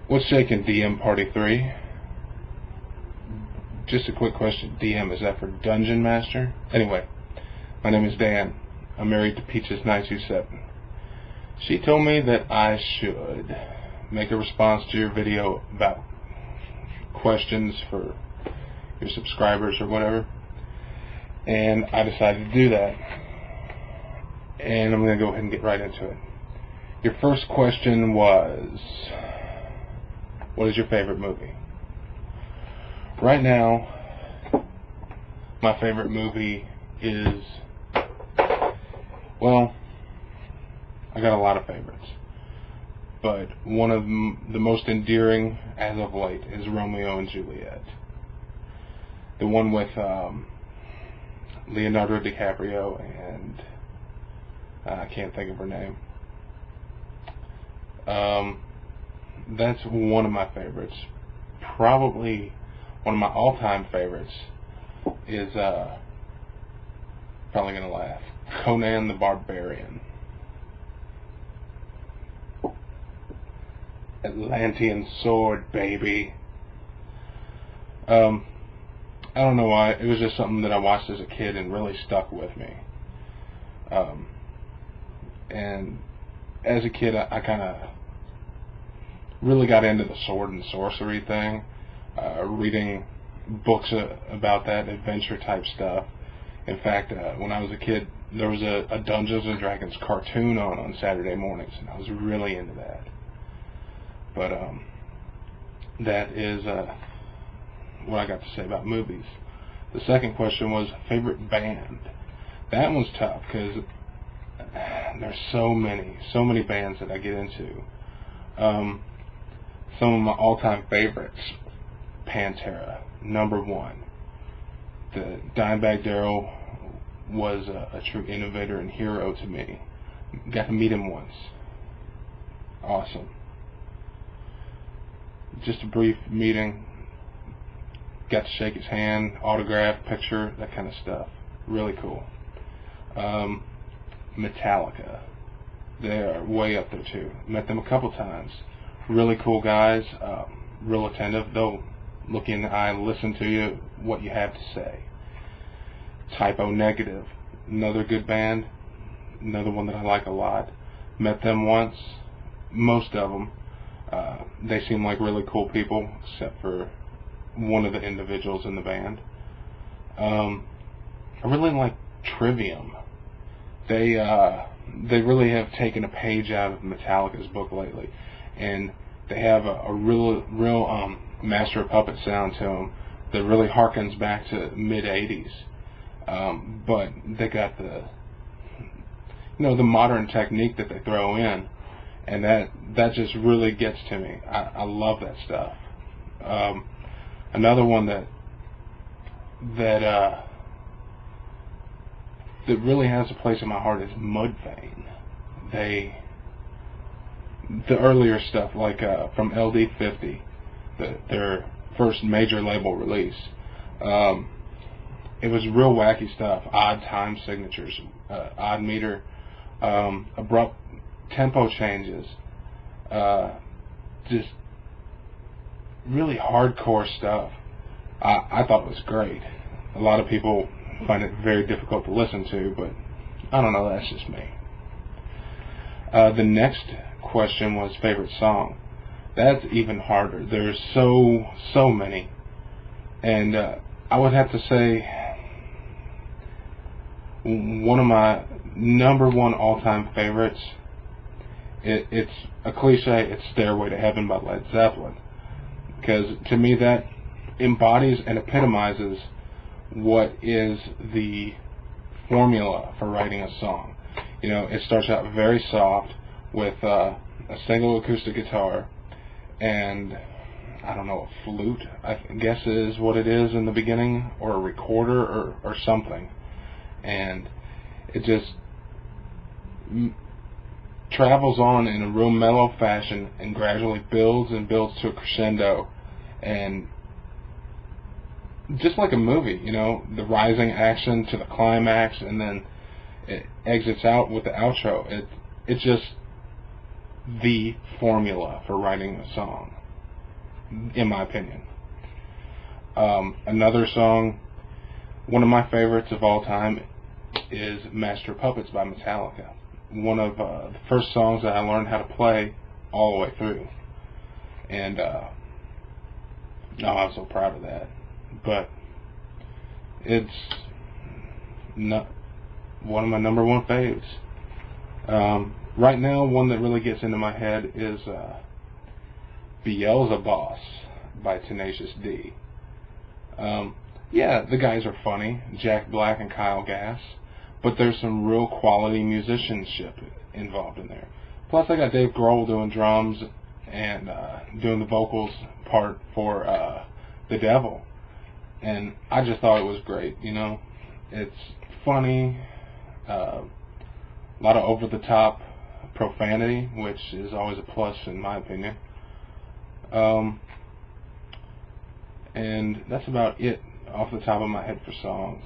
What's shaking, DM Party 3? Just a quick question. DM, is that for Dungeon Master? Anyway, my name is Dan. I'm married to Peaches 927. She told me that I should make a response to your video about questions for your subscribers or whatever. And I decided to do that. And I'm going to go ahead and get right into it. Your first question was, what is your favorite movie? Right now, my favorite movie is, well, I got a lot of favorites, but one of the most endearing as of late is Romeo and Juliet. The one with Leonardo DiCaprio and I can't think of her name. That's one of my favorites. Probably one of my all-time favorites is, probably going to laugh, Conan the Barbarian. Atlantean sword, baby. I don't know why. It was just something that I watched as a kid and really stuck with me. And as a kid, I kind of really got into the sword and sorcery thing, reading books about that, adventure type stuff. In fact, when I was a kid, there was a Dungeons and Dragons cartoon on Saturday mornings, and I was really into that. But that is what I got to say about movies. The second question was favorite band. That one's tough because there's so many bands that I get into. Some of my all-time favorites: Pantera, #1. The Dimebag Darrell was a true innovator and hero to me. Got to meet him once. Awesome. Just a brief meeting. Got to shake his hand, autograph, picture, that kind of stuff. Really cool. Metallica. They are way up there too. Met them a couple times. Really cool guys. Real attentive. They'll look you in the eye and listen to you, what you have to say. Typo Negative. Another good band. Another one that I like a lot. Met them once. Most of them. They seem like really cool people, except for one of the individuals in the band. I really like Trivium. They really have taken a page out of Metallica's book lately, and they have a real Master of Puppets sound to them that really harkens back to mid '80s. But they got the modern technique that they throw in, and that just really gets to me. I love that stuff. Another one that really has a place in my heart is Mudvayne. The earlier stuff, like from LD50, their first major label release, it was real wacky stuff. Odd time signatures, odd meter, abrupt tempo changes, just really hardcore stuff. I thought it was great. A lot of people find it very difficult to listen to, but I don't know, that's just me. The next question was favorite song. That's even harder. There's so many, and I would have to say one of my #1 all-time favorites. It's a cliche. It's "Stairway to Heaven" by Led Zeppelin, because to me that embodies and epitomizes what is the formula for writing a song. It starts out very soft with a single acoustic guitar and, I don't know, a flute, I guess is what it is in the beginning, or a recorder or something. And it just travels on in a real mellow fashion and gradually builds and builds to a crescendo. And just like a movie, the rising action to the climax, and then it exits out with the outro. It's just the formula for writing a song. in my opinion. Another song, one of my favorites of all time, is Master of Puppets by Metallica. One of the first songs that I learned how to play all the way through. And I'm so proud of that. But it's not one of my number one faves. Right now, one that really gets into my head is Beelzebub by Tenacious D. Yeah, the guys are funny, Jack Black and Kyle Gass, but there's some real quality musicianship involved in there. Plus, I got Dave Grohl doing drums and doing the vocals part for The Devil, and I just thought it was great. You know, it's funny, a lot of over-the-top profanity, which is always a plus in my opinion. And that's about it off the top of my head for songs.